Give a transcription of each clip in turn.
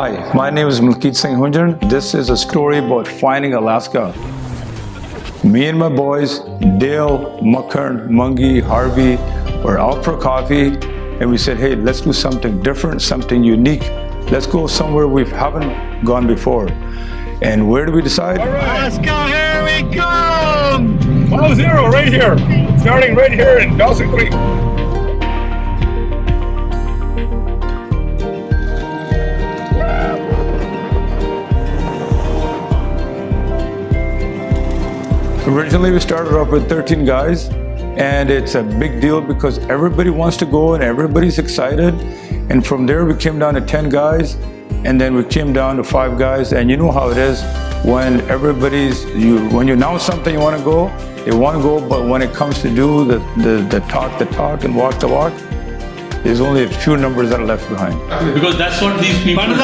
Hi, my name is Malkeet Singh Hunjan. This is a story about finding Alaska. Me and my boys, Dale, Makkarn, Mungi, Harvey, were out for coffee and we said, hey, let's do something different, something unique. Let's go somewhere we haven't gone before. And where do we decide? All right, Alaska, here we come! 1-0 right here, starting right here in Dawson Creek. Originally, we started off with 13 guys, and it's a big deal because everybody wants to go and everybody's excited. And from there, we came down to 10 guys, and then we came down to 5 guys. And you know how it is when when you announce something you want to go, they want to go, but when it comes to do the talk and walk the walk, there's only a few numbers that are left behind. Because that's what these people do.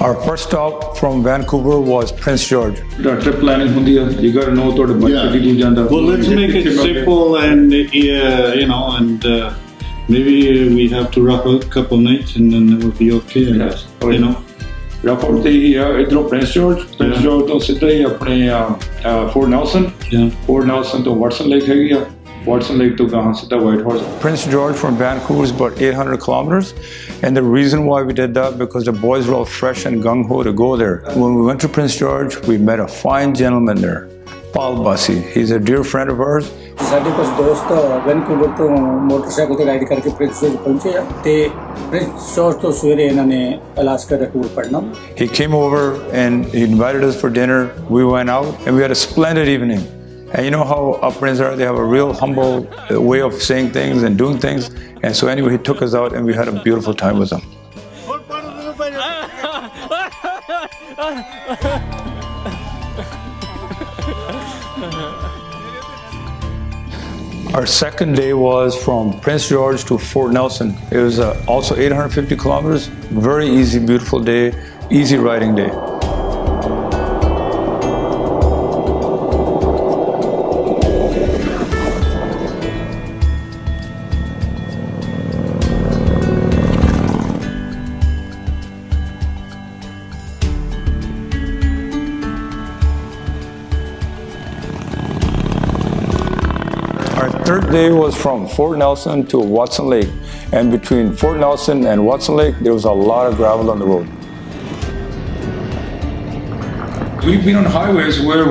Our first stop from Vancouver was Prince George. Trip planning, you got to know what Well, let's make it simple and maybe we have to rough out a couple nights and then it will be okay, I guess. You know. Rough out the Prince George to ਸਿੱਧਾ ਹੀ ਆਪਣੇ Fort Nelson. Fort Nelson to Watson Lake ਹੈਗੀ Watson Lake to gahan siddha White Horse. Prince George from Vancouver is about 800 kilometers. And the reason why we did that, because the boys were all fresh and gung-ho to go there. When we went to Prince George, we met a fine gentleman there, Paul Bassi. He's a dear friend of ours. ਸਾਡੇ ਕੁਝ ਦੋਸਤ Vancouver ਤੋਂ motorcycle ਤੇ ride ਕਰਕੇ Prince George ਪਹੁੰਚੇ ਆ ਤੇ Prince George ਤੋਂ ਸਵੇਰੇ ਇਹਨਾਂ ਨੇ ਅਲਾਸਕਾ ਦਾ ਟੂਰ ਪੜਨਾ. He came over and he invited us for dinner. We went out and we had a splendid evening. And you know how upbringers are, they have a real humble way of saying things and doing things. And so anyway, he took us out and we had a beautiful time with him. Our second day was from Prince George to Fort Nelson. It was also 850 kilometers, very easy, beautiful day, easy riding day. Our third day was from Fort Nelson to Watson Lake. And between Fort Nelson and Watson Lake, there was a lot of gravel on the road. We've been on highways where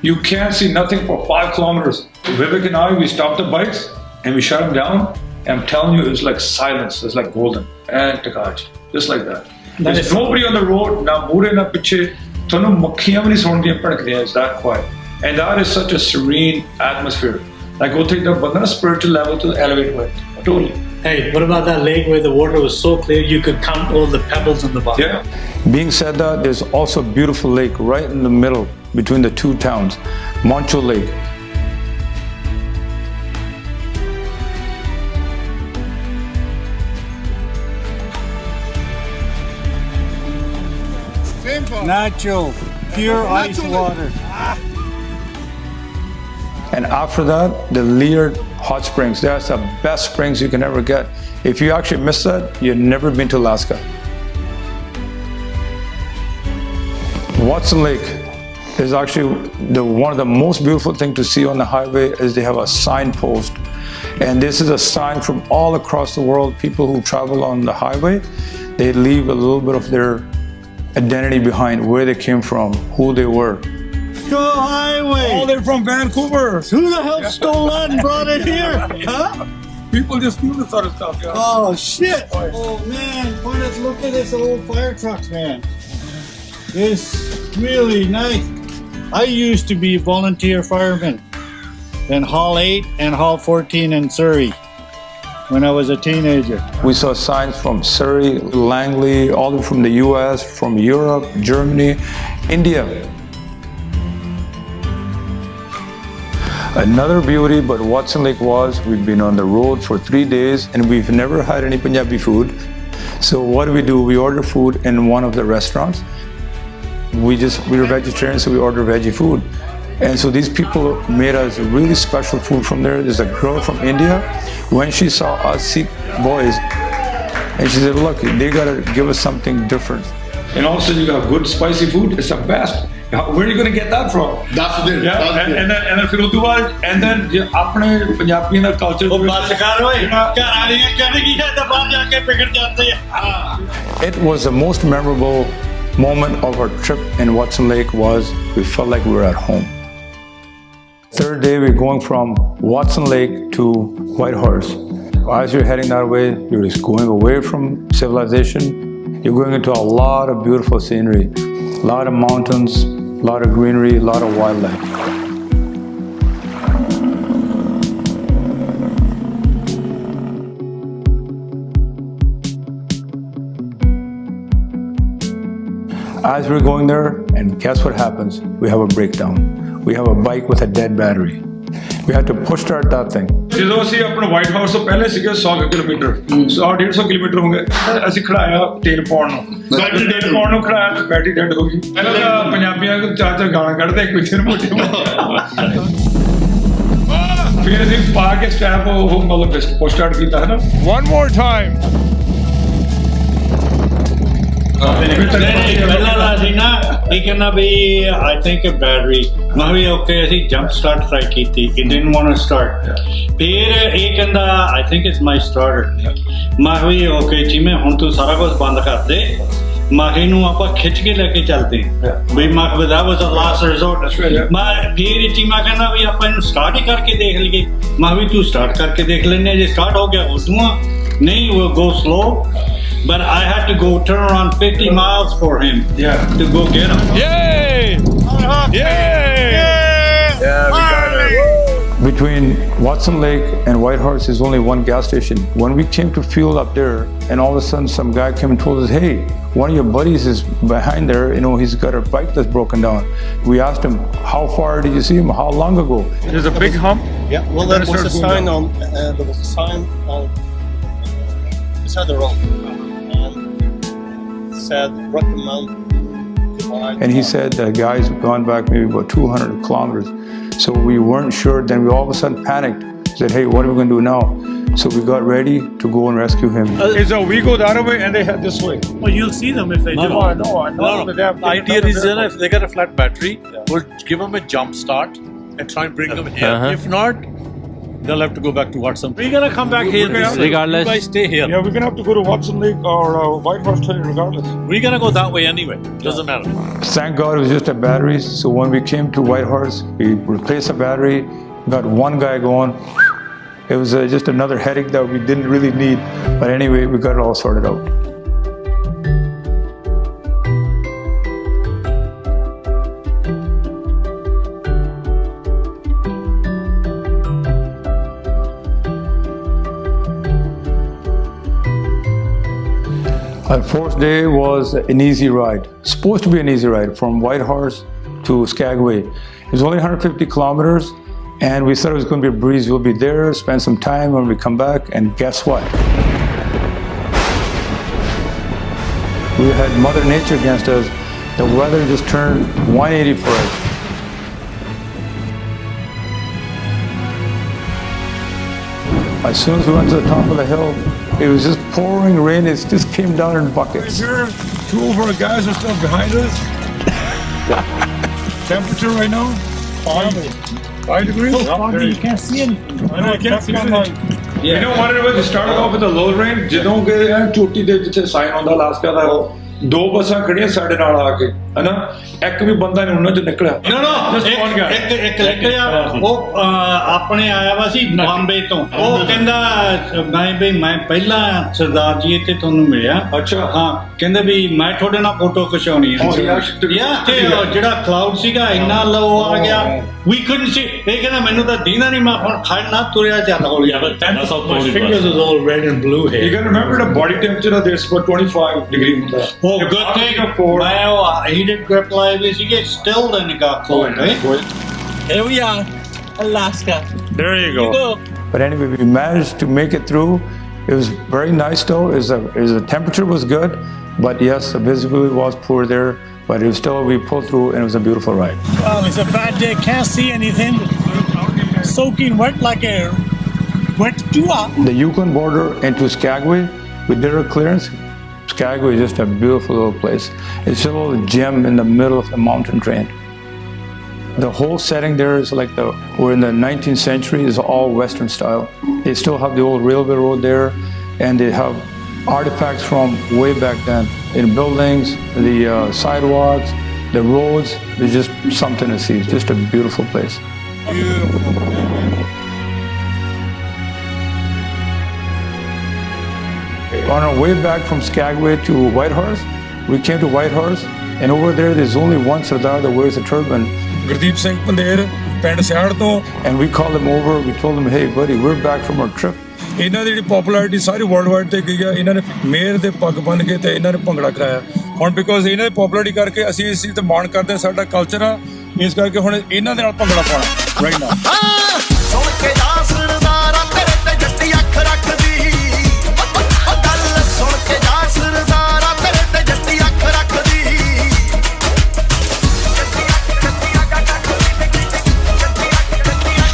you can't see nothing for 5 kilometers. Vivek and I, we stopped the bikes and we shut them down. And I'm telling you, it's like silence. It's like golden. And Takaj, just like that. There's nobody on the road, na mure na piche. Thonu makhiyan bhi nahi sundiyan padkdiyan. It's that quiet. And that is such a serene atmosphere. Like we'll take the bandana spiritual level to elevate with. Totally. Hey, what about that lake where the water was so clear you could count all the pebbles in the bottom? Yeah. Being said that, there's also a beautiful lake right in the middle between the two towns, Moncho Lake. Natural, pure ice water. And after that, the Leard Hot Springs. That's the best springs you can ever get. If you actually miss that, you've never been to Alaska. Watson Lake is actually one of the most beautiful things to see on the highway is they have a signpost. And this is a sign from all across the world. People who travel on the highway, they leave a little bit of their identity behind, where they came from, who they were. Go highway! Oh, they're from Vancouver. Who the hell stole that and brought it here? Huh? People just do this sort of stuff, yeah. Oh shit! Oh man, look at this old fire trucks, man. This really nice. I used to be a volunteer fireman in Hall 8 and Hall 14 in Surrey. when I was a teenager. We saw signs from Surrey, Langley, all the way from the US, from Europe, Germany, India. Another beauty about Watson Lake was we'd been on the road for 3 days and we've never had any Punjabi food. So what do? We order food in one of the restaurants. We were vegetarian, so we ordered veggie food. And so these people made us really special food from there. There's a girl from India. When she saw us Sikh boys, and she said, look, they gotta give us something different. And also you got good spicy food. It's the best. Where are you going to get that from? That's the thing. Yeah, and then फिर उसके बाद and then अपने पंजाबियों का culture. It was the most memorable moment of our trip in Watson Lake was we felt like we were at home. Third day, we're going from Watson Lake to Whitehorse. As you're heading that way, you're just going away from civilization. You're going into a lot of beautiful scenery, a lot of mountains, a lot of greenery, a lot of wildlife. As we're going there, and guess what happens? We have a breakdown. We have a bike with a dead battery. We had to push start that thing. ਜਦੋਂ ਅਸੀਂ ਆਪਣੇ white house ਤੋਂ ਪਹਿਲੇ ਸੀਗੇ 100 kilometre 100-150 kilometre ਹੋਗੇ ਅਸੀਂ ਖੜਾਇਆ ਤੇਲ ਪਾਉਣ ਨੂੰ ਤੇਲ ਪਾਉਣ ਨੂੰ ਖੜਾਇਆ ਤੇ ਬੈਟਰੀ ਡੈਡ ਹੋ ਗਈ ਪਹਿਲਾਂ ਤਾਂ ਪੰਜਾਬੀਆਂ ਨੂੰ ਚਾਰ ਗਾਲਾਂ ਕੱਢਦੇ ਇੱਕ ਪਿੱਛੇ ਨੂੰ ਮੋਟੇ ਫਿਰ ਅਸੀਂ ਪਾ ਕੇ ਸਟੈਪ ਉਹ ਮਤਲਬ ਪੁਸ਼ ਸਟਾਰਟ ਕੀਤਾ ਹੈ ਨਾ One more time. ਪਹਿਲਾਂ ਦਾ ਸੀ ਨਾ ਇਹ ਕਹਿੰਦਾ ਵੀ I think a battery ਮੈਂ ਵੀ ਓਕੇ ਅਸੀਂ ਜੰਪ ਸਟਾਰਟ ਟਰਾਈ ਕੀਤੀ it didn't want to start ਫਿਰ ਇਹ ਕਹਿੰਦਾ I think it's my starter ਮੈਂ ਵੀ ਓਕੇ ਜਿਵੇਂ ਹੁਣ ਤੂੰ ਸਾਰਾ ਕੁਝ ਬੰਦ ਕਰ ਦੇ ਮਾਹੀ ਨੂੰ ਆਪਾਂ ਖਿੱਚ ਕੇ ਲੈ ਕੇ ਚੱਲਦੇ ਵੀ ਮੈਂ that was a last resort ਮੈਂ ਫਿਰ ਚੀਮਾ ਕਹਿੰਦਾ ਵੀ ਆਪਾਂ ਇਹਨੂੰ ਸਟਾਰਟ ਹੀ ਕਰਕੇ ਦੇਖ ਲਈਏ ਮੈਂ ਵੀ ਤੂੰ ਸਟਾਰਟ ਕਰਕੇ ਦੇਖ ਲੈਨੇ ਜੇ ਸਟਾਰਟ ਹੋ ਗਿਆ ਉਦੋਂ ਨਹੀਂ will go slow but I had to go turn around 50 miles for him to go get him. Yay! Yay! Yeah, we got it. Between Watson Lake and Whitehorse is only one gas station. When we came to fuel up there, and all of a sudden some guy came and told us, hey, one of your buddies is behind there, you know, he's got a bike that's broken down. We asked him, how far did you see him? How long ago? There's a big hump. Yeah, well, there was a sign on. There was a sign on beside the road. Said recommend. And he said the guy's gone back maybe about 200 kilometers. So we weren't sure. Then we all of a sudden panicked. Said, hey, what are we going to do now? So we got ready to go and rescue him. Is we go that way and they head this way. Well, you'll see them if they do. I know. The idea is if they get a flat battery, we'll give them a jump start and try and bring them here. If not, they'll have to go back to Watson. We're gonna come back here. Regardless. You guys stay here. Yeah, we're gonna have to go to Watson Lake or Whitehorse Trail regardless. We're gonna go that way anyway. Doesn't matter. Thank God it was just a battery. So when we came to Whitehorse, we replaced the battery, got one guy going. It was just another headache that we didn't really need. But anyway, we got it all sorted out. Our fourth day was an easy ride. Supposed to be an easy ride from Whitehorse to Skagway. It was only 150 kilometers and we thought it was going to be a breeze. We'll be there, spend some time when we come back, and guess what? We had Mother Nature against us. The weather just turned 180 for us. As soon as we went to the top of the hill, it was just pouring rain. It just came down in buckets. Here, 2 of our guys are still behind us. Temperature right now, 5 degrees. You can't see anything. I know, I can't see anything. You know what it was? It started off with a low rain. ਜਦੋਂ ਕਿ ਚੋਟੀ ਦੇ ਜਿੱਥੇ sign ਹੁੰਦਾ Alaska ਦਾ 2 ਬੱਸਾਂ ਖੜੀਆਂ ਸਾਡੇ ਨਾਲ ਆ ਕੇ ਹਨਾ ਇੱਕ ਵੀ ਬੰਦਾ ਨਹੀਂ ਉਹਨਾਂ ਚੋਂ ਨਿਕਲਿਆ ਇੱਕ ਨਿਕਲਿਆ ਉਹ ਆਪਣੇ ਆਇਆ ਵਾ ਸੀ ਬੰਬੇ ਤੋਂ ਉਹ ਕਹਿੰਦਾ ਮੈਂ ਪਹਿਲਾਂ ਸਰਦਾਰ ਜੀ ਇੱਥੇ ਤੁਹਾਨੂੰ ਮਿਲਿਆ ਅੱਛਾ ਹਾਂ ਕਹਿੰਦਾ ਵੀ ਮੈਂ ਤੁਹਾਡੇ ਨਾਲ ਫੋਟੋ ਖਿਚਾਉਣੀ ਹੈ ਤੇ ਜਿਹੜਾ ਕਲਾਉਡ ਸੀਗਾ ਇੰਨਾ ਲੋ ਆ ਗਿਆ we couldn't see ਇਹ ਕਹਿੰਦਾ ਮੈਨੂੰ ਤਾਂ ਦੀਨਾ ਨਹੀਂ ਮੈਂ ਹੁਣ ਖੜਨਾ ਤੁਰਿਆ ਚੱਲ ਹੋ ਗਿਆ but that's how My cold it fingers was. is all red and blue You here. got to remember the body temperature of this about 25 degrees. Oh, good thing my heated grip live is you get still then it got cold, right? Here we are, Alaska. There you go. But anyway, we managed to make it through. It was very nice though. The temperature was good, but yes, the visibility was poor there. But it was still, we pulled through and it was a beautiful ride. Well, it's a bad day. Can't see anything. Soaking wet like a wet tua. The Yukon border into Skagway, we did our clearance. Skagway is just a beautiful little place. It's a little gem in the middle of the mountain train. The whole setting there is like we're in the 19th century, is all Western style. They still have the old railway road there, and they have artifacts from way back then in buildings, the sidewalks, the roads. It's just something to see. It's just a beautiful place. On our way back from Skagway to Whitehorse, we came to Whitehorse, and over there, there's only one Sardar that wears a turban. Gurdeep Singh Pandit, ਪਿੰਡ ਸਿਆੜ ਤੋਂ And we called him over, we told him, hey buddy, we're back from our trip. ਇਹਨਾਂ ਦੀ ਜਿਹੜੀ popularity ਸਾਰੀ world wide ਤੇ ਗਈ ਆ ਇਹਨਾਂ ਨੇ ਮੇਰ ਦੇ ਪੱਗ ਬੰਨ ਕੇ ਤੇ ਇਹਨਾਂ ਨੇ ਭੰਗੜਾ ਕਰਾਇਆ ਹੁਣ ਬਿਕੋਜ਼ ਇਹਨਾਂ ਦੀ ਪਪੂਲੈਰਿਟੀ ਕਰਕੇ ਅਸੀਂ ਇਸ ਚੀਜ਼ ਤੇ ਮਾਣ ਕਰਦੇ ਹਾਂ ਸਾਡਾ ਕਲਚਰ ਆ ਇਸ ਕਰਕੇ ਹੁਣ ਇਹਨਾਂ ਦੇ ਨਾਲ ਭੰਗੜਾ ਪਾਉਣਾ ਰਾਈਟ ਨਾਓ ਸੁਣ ਕੇ ਜਾ ਸਰਦਾਰਾ ਤੇਰੇ ਤੇ ਜੱਟੀ ਅੱਖ ਰੱਖਦੀ ਗੱਲ ਸੁਣ ਕੇ ਜਾ ਸਰਦਾਰਾ ਤੇਰੇ ਤੇ ਜੱਟੀ ਅੱਖ ਰੱਖਦੀ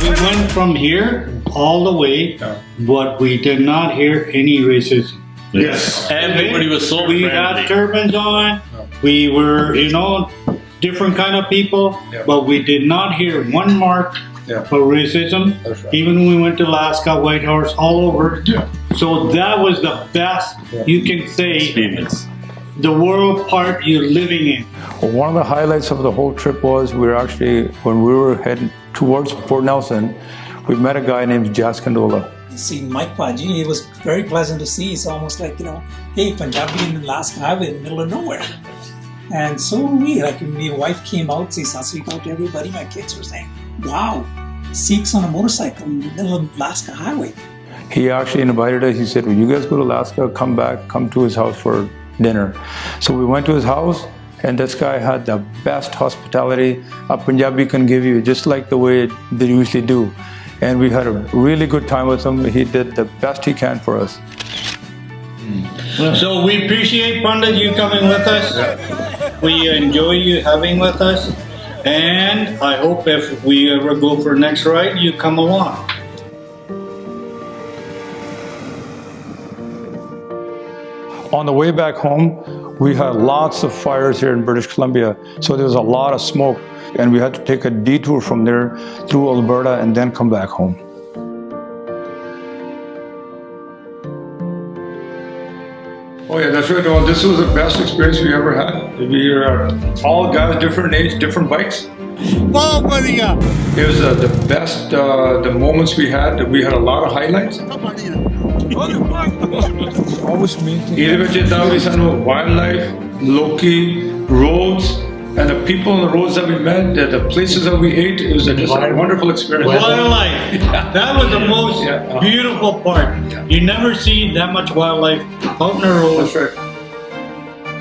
We went from here all the way, but we did not hear any racism. Yes. Everybody was so We friendly. had turbans on. We were, different kind of people, but we did not hear one mark for racism. That's right. Even when we went to Alaska, Whitehorse, all over. So that was the best you can say. Experience. The world part you're living in. Well, one of the highlights of the whole trip was when we were heading towards Port Nelson, we met a guy named Jas Kandola. See Mike Paji, it was very pleasant to see. It's almost like, hey, Punjabi in the Alaska highway in the middle of nowhere. And so like my wife came out, say Sasrikal to everybody, my kids were saying, wow, Sikhs on a motorcycle in the middle of Alaska highway. He actually invited us, he said, when you guys go to Alaska, come back, come to his house for dinner. So we went to his house, and this guy had the best hospitality a Punjabi can give you, just like the way they usually do. And we had a really good time with him. He did the best he can for us. So we appreciate Pandit you coming with us. We enjoy you having with us. And I hope if we ever go for next ride, you come along. On the way back home, we had lots of fires here in British Columbia. So there was a lot of smoke. And we had to take a detour from there through Alberta and then come back home. Oh yeah, that's right. Oh, this was the best experience we ever had. We are all guys, different age, different bikes. Wow, buddy, yeah. It was the best, the moments we had. We had a lot of highlights. Always meet. ਇਹਦੇ ਵਿੱਚ ਇਦਾਂ ਵੀ ਸਾਨੂੰ wildlife, ਲੋਕੀ, roads, and the people on the roads that we met, the places that we ate, it was just a wonderful experience. Wildlife. That was the most beautiful part. You never see that much wildlife out in the road. That's right.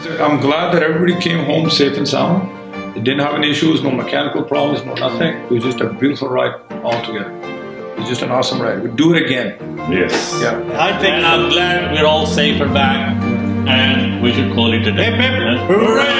So I'm glad that everybody came home safe and sound. They didn't have any issues, no mechanical problems, no nothing. It was just a beautiful ride altogether. It was just an awesome ride. We'd do it again. Yes. Yeah. I think. And I'm glad we're all safe and back, and we should call it a day. Hip, hip, hooray!